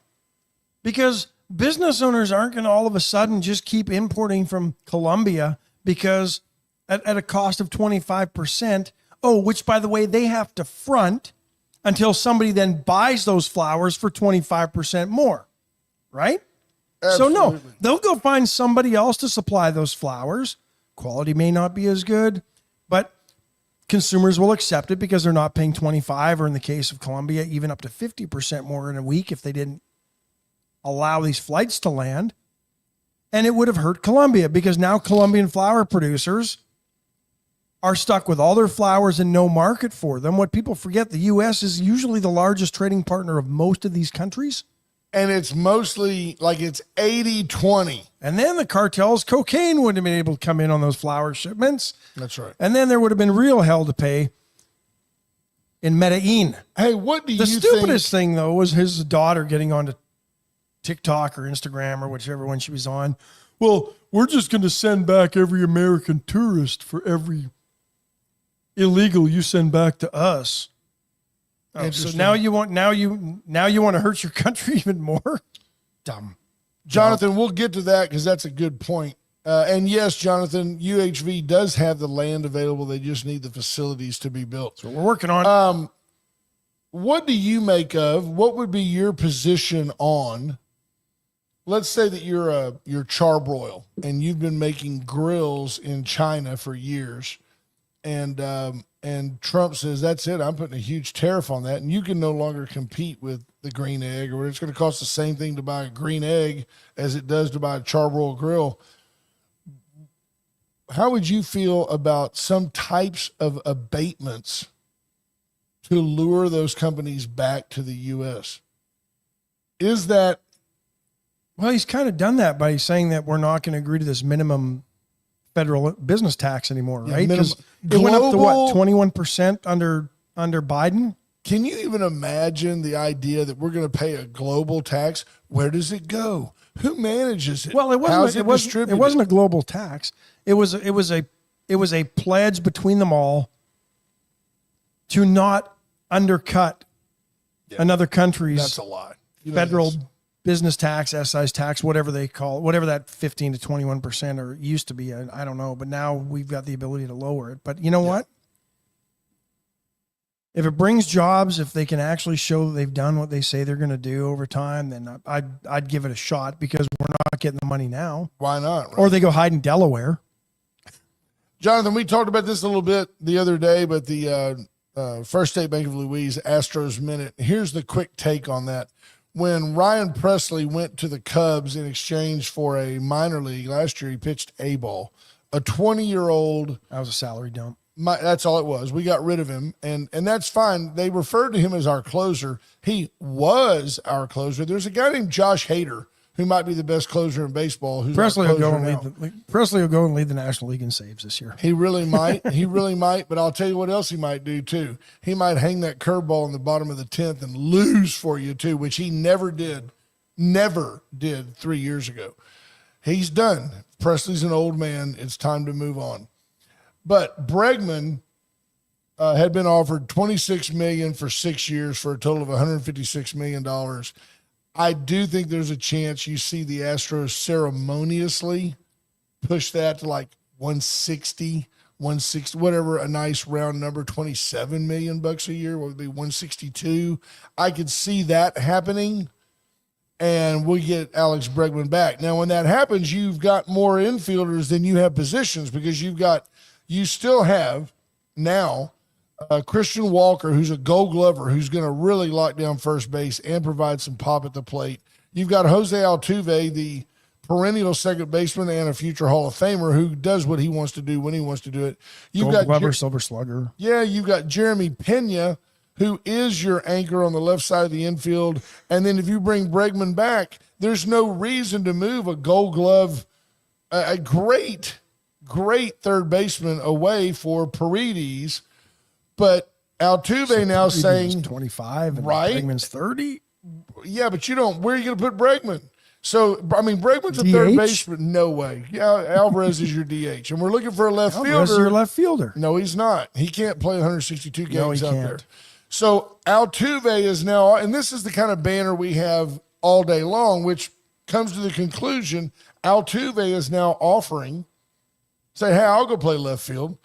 Because business owners aren't going to all of a sudden just keep importing from Colombia because at a cost of 25%. Oh, which, by the way, they have to front until somebody then buys those flowers for 25% more. Right? Absolutely. So no, they'll go find somebody else to supply those flowers. Quality may not be as good, but consumers will accept it because they're not paying 25, or in the case of Colombia, even up to 50% more in a week if they didn't allow these flights to land. And it would have hurt Colombia because now Colombian flower producers are stuck with all their flowers and no market for them. What people forget, the U.S. is usually the largest trading partner of most of these countries. And it's mostly like it's 80-20. And then the cartels, cocaine wouldn't have been able to come in on those flower shipments. That's right. And then there would have been real hell to pay in Medellin. Hey, what do The you stupidest think? thing, though, was his daughter getting onto TikTok or Instagram or whichever one she was on. Well, we're just going to send back every American tourist for every illegal you send back to us. Oh, so Interesting. now you want to hurt your country even more? Dumb. Jonathan, we'll get to that because that's a good point. And yes, Jonathan, UHV does have the land available. They just need the facilities to be built. So we're working on. What do you make of? What would be your position on? Let's say that you're charbroil and you've been making grills in China for years, and Trump says that's it. I'm putting a huge tariff on that, and you can no longer compete with the green egg, or it's going to cost the same thing to buy a green egg as it does to buy a charbroil grill. How would you feel about some types of abatements to lure those companies back to the U.S.? Is that Well, he's kind of done that by saying that we're not going to agree to this minimum federal business tax anymore, right? Because it went up to what, 21% under Biden? Can you even imagine the idea that we're going to pay a global tax? Where does it go? Who manages it? Well, it wasn't. How's It wasn't a global tax. It was a pledge between them all to not undercut another country's That's a lot. federal business tax, excise tax, whatever they call it, whatever that 15 to 21% or used to be. I don't know, but now we've got the ability to lower it. But you know what? If it brings jobs, if they can actually show that they've done what they say they're going to do over time, then I'd give it a shot, because we're not getting the money now. Why not? Right? Or they go hide in Delaware. Jonathan, we talked about this a little bit the other day, but the First State Bank of Louise Astros Minute. Here's the quick take on that. When Ryan Presley went to the Cubs in exchange for a minor league last year, he pitched A ball. A 20-year-old. That was a salary dump. That's all it was. We got rid of him, and that's fine. They referred to him as our closer. He was our closer. There's a guy named Josh Hader who might be the best closer in baseball. Who's Presley will go now. and lead the National League in saves this year. He really might. He really might. But I'll tell you what else he might do too. He might hang that curveball in the bottom of the 10th and lose for you too, which he never did 3 years ago. He's done. Presley's an old man. It's time to move on. But Bregman had been offered $26 million for 6 years for a total of $156 million. I do think there's a chance you see the Astros ceremoniously push that to like 160, whatever, a nice round number, $27 million bucks a year. What would be 162? I could see that happening, and we get Alex Bregman back. Now, when that happens, you've got more infielders than you have positions, because you still have now Christian Walker, who's a Gold Glover, who's going to really lock down first base and provide some pop at the plate. You've got Jose Altuve, the perennial second baseman and a future Hall of Famer, who does what he wants to do when he wants to do it. You've Gold got Glover, Silver Slugger. Yeah, you've got Jeremy Pena, who is your anchor on the left side of the infield. And then if you bring Bregman back, there's no reason to move a Gold Glove, a great third baseman away for Paredes. But Altuve now saying 25 and right? Bregman's 30. Yeah, but where are you going to put Bregman? So, I mean, Bregman's a DH? third baseman. No way. Yeah, Alvarez is your DH. And we're looking for a left Alvarez is fielder. your left fielder. No, he's not. He can't play 162 games No, he out can't. there. So Altuve is now, and this is the kind of banner we have all day long, which comes to the conclusion Altuve is now offering, say, hey, I'll go play left field.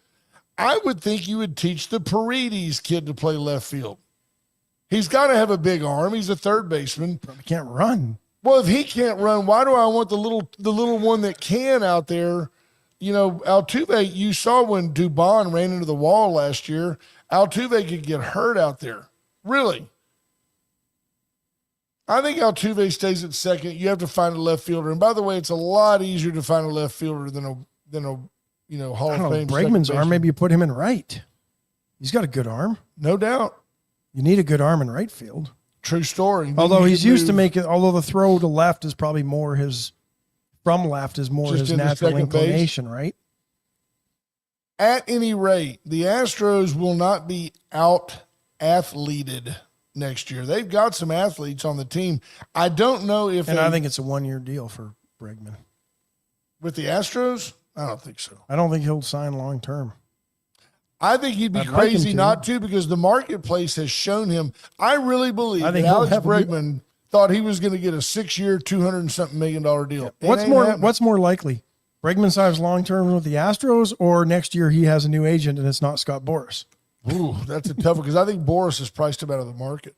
I would think you would teach the Paredes kid to play left field. He's got to have a big arm. He's a third baseman. Probably can't run. Well, if he can't run, why do I want the little one that can out there? You know, Altuve, you saw when Dubon ran into the wall last year, Altuve could get hurt out there. Really. I think Altuve stays at second. You have to find a left fielder. And by the way, it's a lot easier to find a left fielder than a Hall of Fame. Bregman's arm, maybe you put him in right. He's got a good arm. No doubt. You need a good arm in right field. True story. Although he's used to make it, although the throw to left is probably more his, from left is more Just his into natural second base. inclination, right? At any rate, the Astros will not be out-athleted next year. They've got some athletes on the team. I don't know if I think it's a 1-year deal for Bregman. with the Astros, I don't think so. I don't think he'll sign long term. I think he'd be I'd like him crazy to. not to, because the marketplace has shown him. I really believe I that think he'll Alex have a- Bregman thought he was going to get a 6-year, $200-something million deal. It What's ain't more happening. What's more likely? Bregman signs long term with the Astros, or next year he has a new agent and it's not Scott Boras? Ooh, that's a tough one, because I think Boris is priced him out of the market.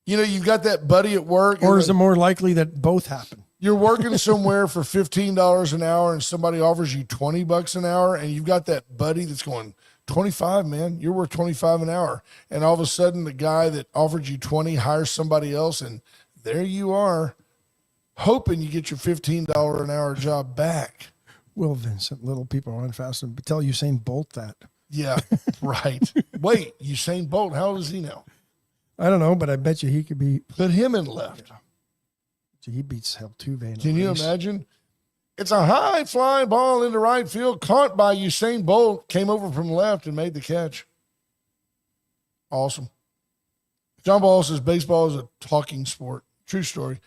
You know, you've got that buddy at work. Or is it more likely that both happen? You're working somewhere for $15 an hour and somebody offers you $20 an hour, and you've got that buddy that's going, 25, man, you're worth 25 an hour. And all of a sudden the guy that offered you 20 hires somebody else, and there you are, hoping you get your $15 an hour job back. Will Vincent, little people run fast, and tell Usain Bolt that. Yeah, right. Wait, Usain Bolt, how old is he now? I don't know, but I bet you he could be. Put him in left. So he beats Altuve. Can you imagine? It's a high fly ball into right field, caught by Usain Bolt, came over from left and made the catch. Awesome. John Ball says baseball is a talking sport. True story.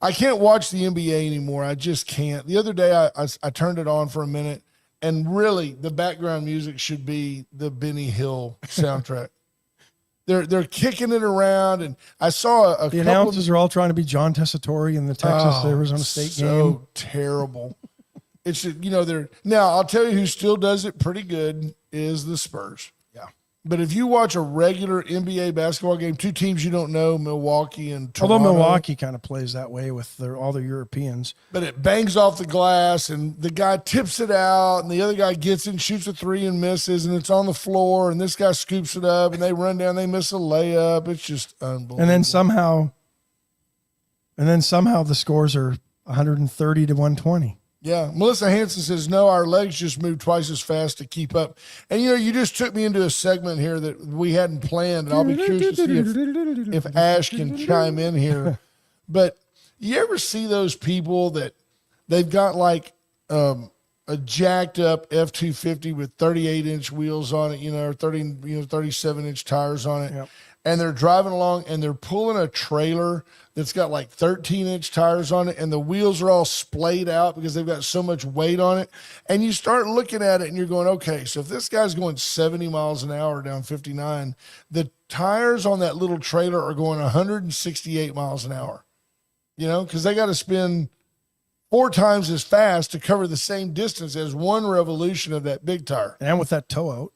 I can't watch the NBA anymore. I just can't. The other day I turned it on for a minute, and really the background music should be the Benny Hill soundtrack. They're kicking it around, and I saw a the couple announcers are all trying to be John Tessitore in the Texas Arizona State game. So terrible. It's they're now. I'll tell you who still does it pretty good is the Spurs. Yeah. But if you watch a regular NBA basketball game, two teams you don't know, Milwaukee and Toronto. Although Milwaukee kind of plays that way with all the Europeans. But it bangs off the glass, and the guy tips it out, and the other guy gets it and shoots a three and misses, and it's on the floor, and this guy scoops it up, and they run down, they miss a layup. It's just unbelievable. And then somehow the scores are 130 to 120. Yeah. Melissa Hanson says, no, our legs just move twice as fast to keep up. And, you just took me into a segment here that we hadn't planned, and I'll be curious to see if Ash can chime in here. But you ever see those people that they've got like a jacked up F-250 with 38-inch wheels on it, or 37-inch tires on it. Yep. And they're driving along and they're pulling a trailer that's got like 13-inch tires on it, and the wheels are all splayed out because they've got so much weight on it. And you start looking at it and you're going, okay, so if this guy's going 70 miles an hour down 59, the tires on that little trailer are going 168 miles an hour, because they got to spin 4 times as fast to cover the same distance as one revolution of that big tire. And with that toe out.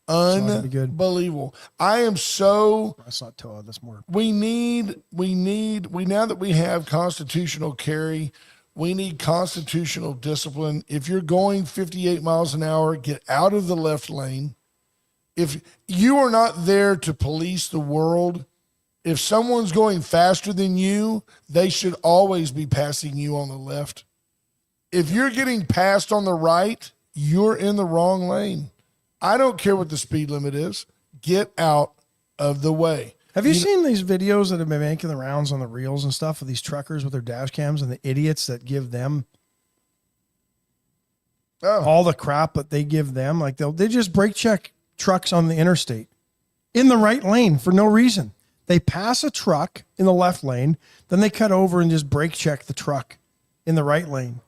Unbelievable. I am so. That's not toe out. That's more. We now that we have constitutional carry, we need constitutional discipline. If you're going 58 miles an hour, get out of the left lane. If you are not there to police the world, if someone's going faster than you, they should always be passing you on the left. If you're getting passed on the right, you're in the wrong lane. I don't care what the speed limit is. Get out of the way. Have you seen these videos that have been making the rounds on the reels and stuff of these truckers with their dash cams and the idiots that give them all the crap that they give them? Like they just brake check trucks on the interstate in the right lane for no reason. They pass a truck in the left lane, then they cut over and just brake check the truck in the right lane.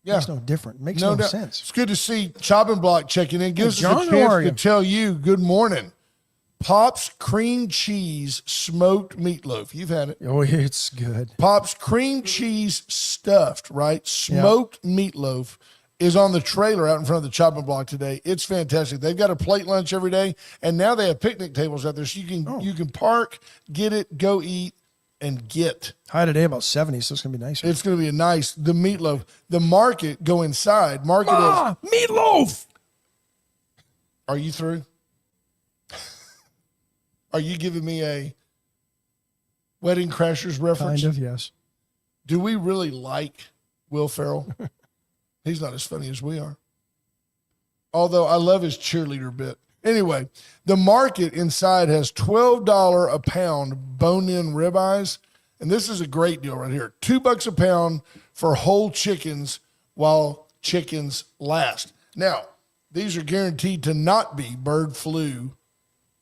Yeah. Makes no difference. Makes no sense. It's good to see Chopping Block checking in. Gives John, us a chance to tell you good morning. Pop's cream cheese smoked meatloaf. You've had it. Oh, it's good. Pop's cream cheese stuffed, right? Smoked meatloaf is on the trailer out in front of the Chopping Block today. It's fantastic. They've got a plate lunch every day, and now they have picnic tables out there, so you can park, get it, go eat, and get. High today about 70, so it's going to be nice. It's going to be the meatloaf. The market, go inside. Meatloaf! Are you through? Are you giving me a Wedding Crashers reference? Kind of, yes. Do we really like Will Ferrell? He's not as funny as we are. Although I love his cheerleader bit. Anyway, the market inside has $12 a pound bone-in ribeyes, and this is a great deal right here. $2 a pound for whole chickens while chickens last. Now, these are guaranteed to not be bird flu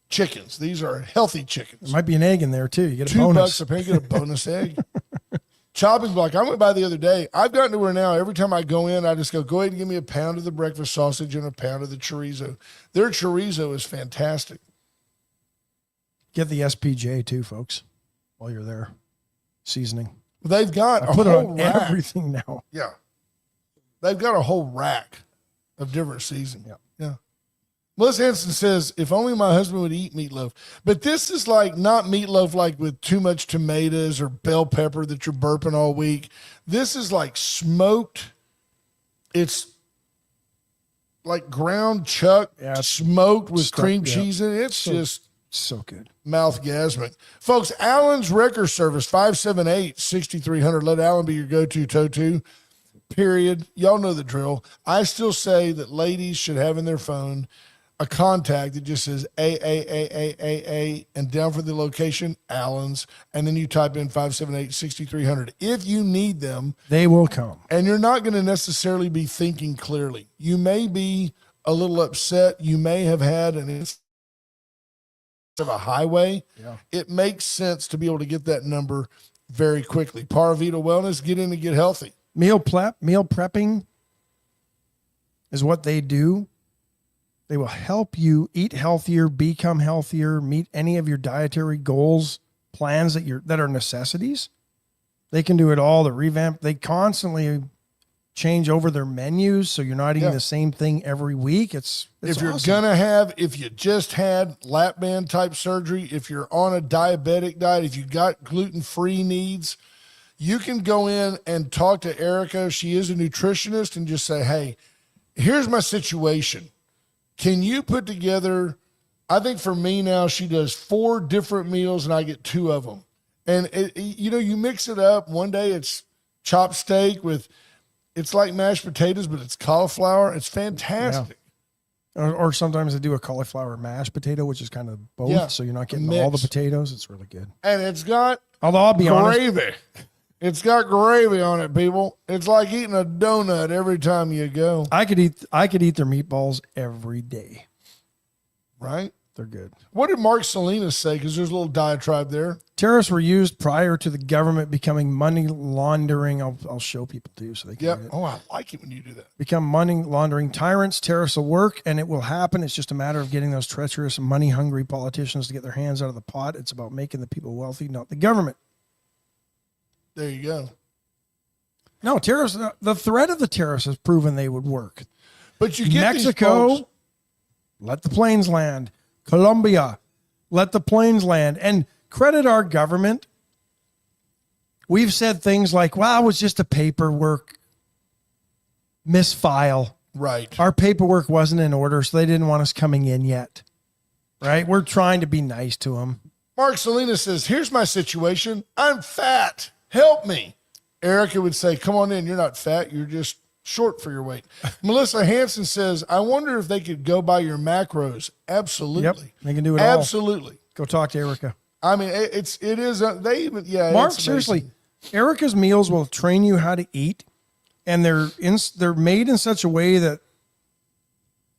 chickens. These are healthy chickens. There might be an egg in there, too. You get a $2 bonus. a pound, get a bonus egg. Chopping Block. I went by the other day. I've gotten to where now every time I go in, I just go ahead and give me a pound of the breakfast sausage and a pound of the chorizo. Their chorizo is fantastic. Get the SPJ, too, folks, while you're there. Seasoning. They've got I put it whole on rack. everything now. Yeah. They've got a whole rack of different seasonings. Yeah. Melissa Hanson says, if only my husband would eat meatloaf. But this is like not meatloaf like with too much tomatoes or bell pepper that you're burping all week. This is like smoked. It's like ground chuck, smoked with cream cheese in it. It's just so good. Mouth-gasmic. Folks, Allen's Wrecker Service, 578-6300. Let Allen be your go-to toe-to. Period. Y'all know the drill. I still say that ladies should have in their phone a contact that just says A, and down for the location, Allen's, and then you type in 578-6300. If you need them, they will come. And you're not going to necessarily be thinking clearly. You may be a little upset. You may have had an instance of a highway. Yeah. It makes sense to be able to get that number very quickly. Paravita Wellness, get in and get healthy. Meal prepping is what they do. They will help you eat healthier, become healthier, meet any of your dietary goals, plans that are necessities. They can do it all. The revamp. They constantly change over their menus, so you're not eating the same thing every week. It's if you're awesome. if you just had lap band type surgery, if you're on a diabetic diet, if you got gluten-free needs, you can go in and talk to Erica. She is a nutritionist, and just say, hey, here's my situation. Can you put together, I think for me now, she does 4 different meals and I get 2 of them. And you mix it up. One day it's chopped steak with, it's like mashed potatoes, but it's cauliflower. It's fantastic. Yeah. Or sometimes they do a cauliflower mashed potato, which is kind of both. Yeah. So you're not getting all the potatoes. It's really good. And it's got Although I'll be honest, gravy. It's got gravy on it, people. It's like eating a donut every time you go. I could eat their meatballs every day. Right? They're good. What did Mark Salinas say? Because there's a little diatribe there. Tariffs were used prior to the government becoming money laundering. I'll show people too, so they can read it. Oh, I like it when you do that. Become money laundering tyrants. Tariffs will work, and it will happen. It's just a matter of getting those treacherous, money-hungry politicians to get their hands out of the pot. It's about making the people wealthy, not the government. There you go. No, tariffs. The threat of the tariffs has proven they would work. But you get Mexico, these folks, let the planes land. Colombia, let the planes land. And credit our government. We've said things like, well, it was just a paperwork misfile. right. Our paperwork wasn't in order, so they didn't want us coming in yet. Right? We're trying to be nice to them. Mark Salinas says, here's my situation. I'm fat. Help me. Erica would say, come on in. You're not fat. You're just short for your weight. Melissa Hanson says, I wonder if they could go by your macros. Absolutely. Yep, they can do it all. Absolutely. Go talk to Erica. I mean, they even, Mark, it's seriously, amazing. Erica's meals will train you how to eat, and they're made in such a way that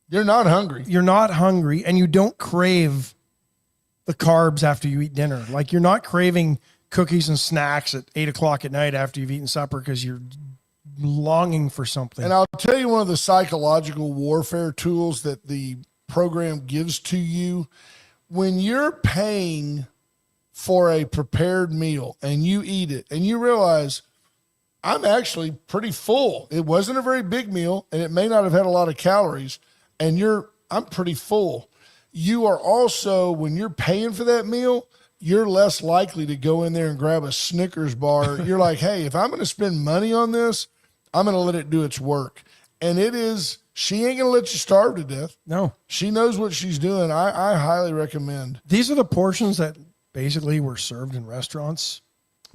You're not hungry. you're not hungry and you don't crave the carbs after you eat dinner. Like you're not craving cookies and snacks at 8:00 at night after you've eaten supper because you're longing for something. And I'll tell you one of the psychological warfare tools that the program gives to you. When you're paying for a prepared meal and you eat it and you realize I'm actually pretty full. It wasn't a very big meal and it may not have had a lot of calories and I'm pretty full. You are also, when you're paying for that meal, you're less likely to go in there and grab a Snickers bar. You're like, hey, if I'm going to spend money on this, I'm going to let it do its work. And she ain't going to let you starve to death. No. She knows what she's doing. I highly recommend. These are the portions that basically were served in restaurants.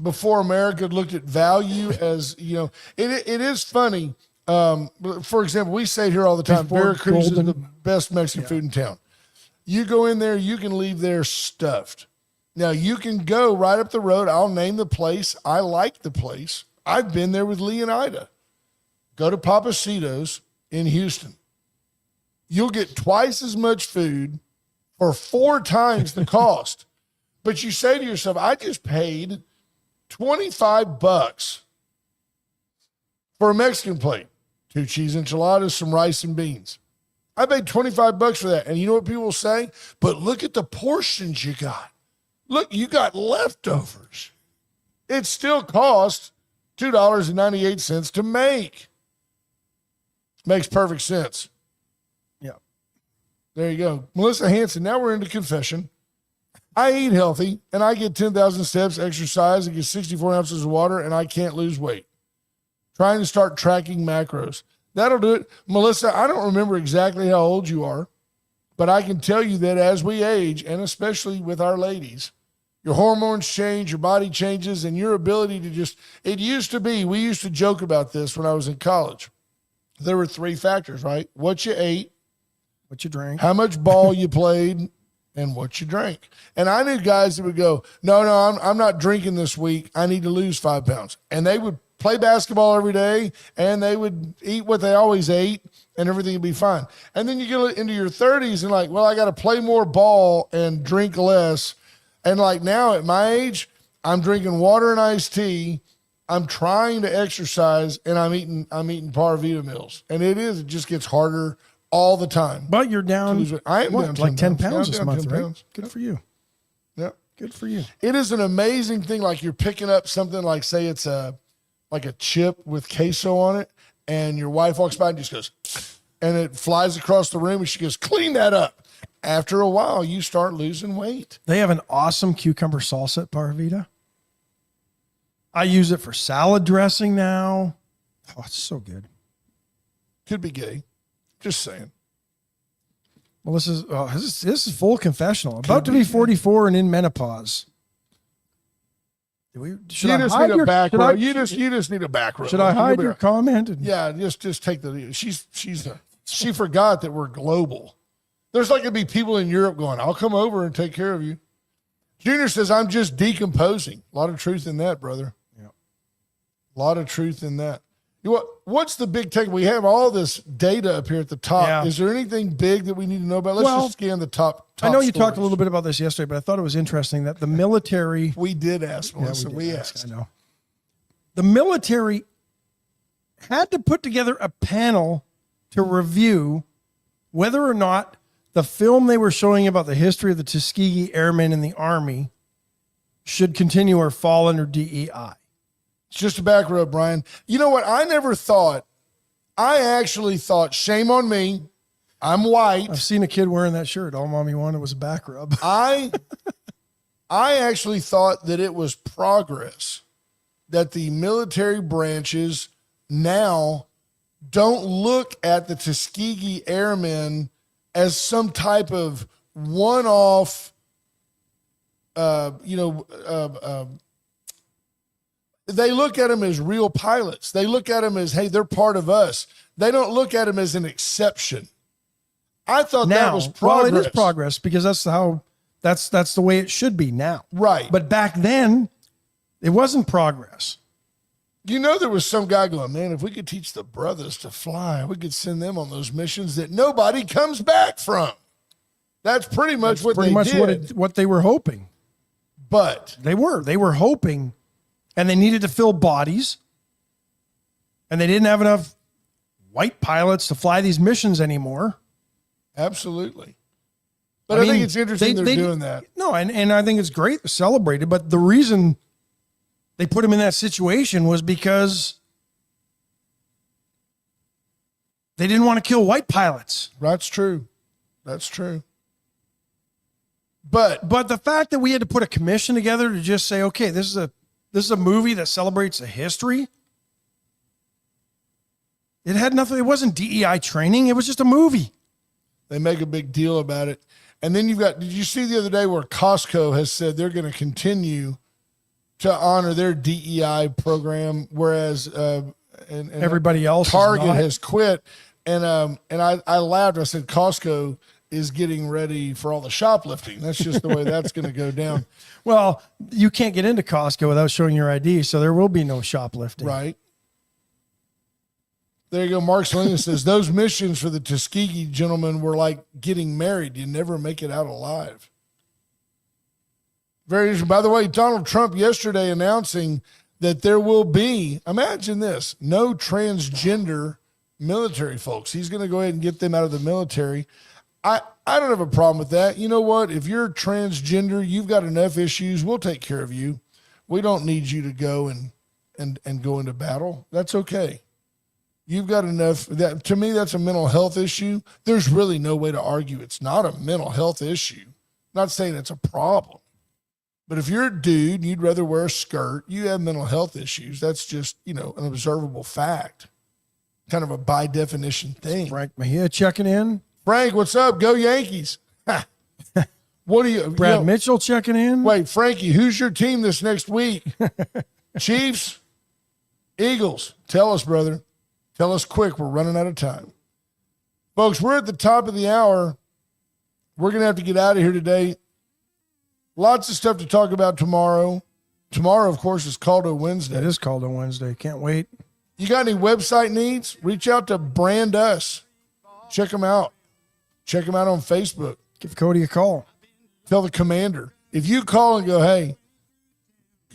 Before America looked at value as, it is funny. For example, we say here all the time, Before Veracruz is golden- the best Mexican food in town. You go in there, you can leave there stuffed. Now, you can go right up the road. I'll name the place. I like the place. I've been there with Lee and Ida. Go to Papacitos in Houston. You'll get twice as much food for 4 times the cost. But you say to yourself, I just paid $25 for a Mexican plate. 2 cheese enchiladas, some rice and beans. I paid $25 for that. And you know what people will say? But look at the portions you got. Look, you got leftovers. It still cost $2.98 to make. Makes perfect sense. Yeah. There you go. Melissa Hanson, now we're into confession. I eat healthy, and I get 10,000 steps, exercise, and get 64 ounces of water, and I can't lose weight. Trying to start tracking macros. That'll do it. Melissa, I don't remember exactly how old you are, but I can tell you that as we age, and especially with our ladies, your hormones change, your body changes, and your ability to it used to be, we used to joke about this when I was in college. There were 3 factors, right? What you ate, what you drank. how much ball you played, and what you drank. And I knew guys that would go, no, I'm not drinking this week. I need to lose 5 pounds. And they would play basketball every day, and they would eat what they always ate, and everything would be fine. And then you get into your 30s and like, well, I got to play more ball and drink less. And like now at my age, I'm drinking water and iced tea. I'm trying to exercise, and I'm eating Parvita meals. And it just gets harder all the time. But you're down, I am down like 10 pounds. pounds Yeah, this I'm down month, 10 right? pounds. Good for you. Yeah. Good for you. It is an amazing thing. Like you're picking up something like, say it's like a chip with queso on it, and your wife walks by and just goes, and it flies across the room, and she goes, clean that up. After a while, you start losing weight. They have an awesome cucumber salsa at Parvita. I use it for salad dressing now. Oh, it's so good. Could be gay. Just saying. Well, this is full confessional. About to be 44 and in menopause. Should You I just hide need a your- back should row. I- You just need a back row. Should I hide your comment? Yeah, just take she forgot that we're global. There's like gonna be people in Europe going, I'll come over and take care of you. Junior says, I'm just decomposing. A lot of truth in that, brother. Yeah. A lot of truth in that. What's the big take? We have all this data up here at the top. Yeah. Is there anything big that we need to know about? Let's just scan the top I know you talked a stories. little bit about this yesterday, but I thought it was interesting that the military. We did ask, Melissa. we asked. ask, I know. The military had to put together a panel to review whether or not the film they were showing about the history of the Tuskegee Airmen in the Army should continue or fall under DEI. It's just a back row, Brian. You know what? I actually thought, shame on me. I'm white. I've seen a kid wearing that shirt. All mommy wanted was a back rub. I actually thought that it was progress that the military branches now don't look at the Tuskegee Airmen as some type of one-off, they look at them as real pilots. They look at them as, hey, they're part of us. They don't look at them as an exception. I thought that was progress. Well, it is progress because that's the way it should be now. Right. But back then, it wasn't progress. You know, there was some guy going, man, if we could teach the brothers to fly, we could send them on those missions that nobody comes back from. That's pretty much what they did. What they were hoping. But They were hoping, and they needed to fill bodies, and they didn't have enough white pilots to fly these missions anymore. absolutely. But I think it's interesting they're doing that. No, and I think it's great to celebrate it, but the reason they put him in that situation was because they didn't want to kill white pilots. That's true. That's true. But the fact that we had to put a commission together to just say, okay, this is a movie that celebrates a history. It had nothing. It wasn't DEI training. It was just a movie. they make a big deal about it. And then you've got, did you see the other day where Costco has said they're going to continue to honor their DEI program, whereas and Everybody else Target is not. has quit. And I laughed. I said, Costco is getting ready for all the shoplifting. That's just the way that's going to go down. Well, you can't get into Costco without showing your ID, so there will be no shoplifting. Right. There you go. Mark Salinas says, those missions for the Tuskegee gentlemen were like getting married. You never make it out alive. Very interesting. By the way, Donald Trump yesterday announcing that there will be, imagine this, no transgender military folks. He's going to go ahead and get them out of the military. I don't have a problem with that. You know what? If you're transgender, you've got enough issues. We'll take care of you. We don't need you to go and go into battle. That's okay. You've got enough. That to me, that's a mental health issue. There's really no way to argue it's not a mental health issue. Not saying it's a problem. But if you're a dude and you'd rather wear a skirt, you have mental health issues. That's just, an observable fact. Kind of a by definition thing. Frank Mejia checking in. Frank, what's up? Go Yankees. What are you? Brad Mitchell checking in. Wait, Frankie, who's your team this next week? Chiefs? Eagles? Tell us, brother. Tell us quick. We're running out of time. Folks, we're at the top of the hour. We're going to have to get out of here today. Lots of stuff to talk about tomorrow. Tomorrow, of course, is Caldo Wednesday. It is called a Wednesday. Can't wait. You got any website needs? Reach out to Brand Us. Check them out. Check them out on Facebook. Give Cody a call. Tell the commander. If you call and go, hey,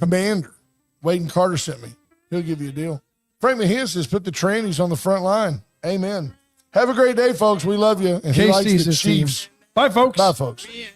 Commander, Wade and Carter sent me, he'll give you a deal. Frank Mejia says, put the trannies on the front line. Amen. Have a great day, folks. We love you. And he likes the KC's his team. Chiefs. Bye, folks. Bye, folks. We ain't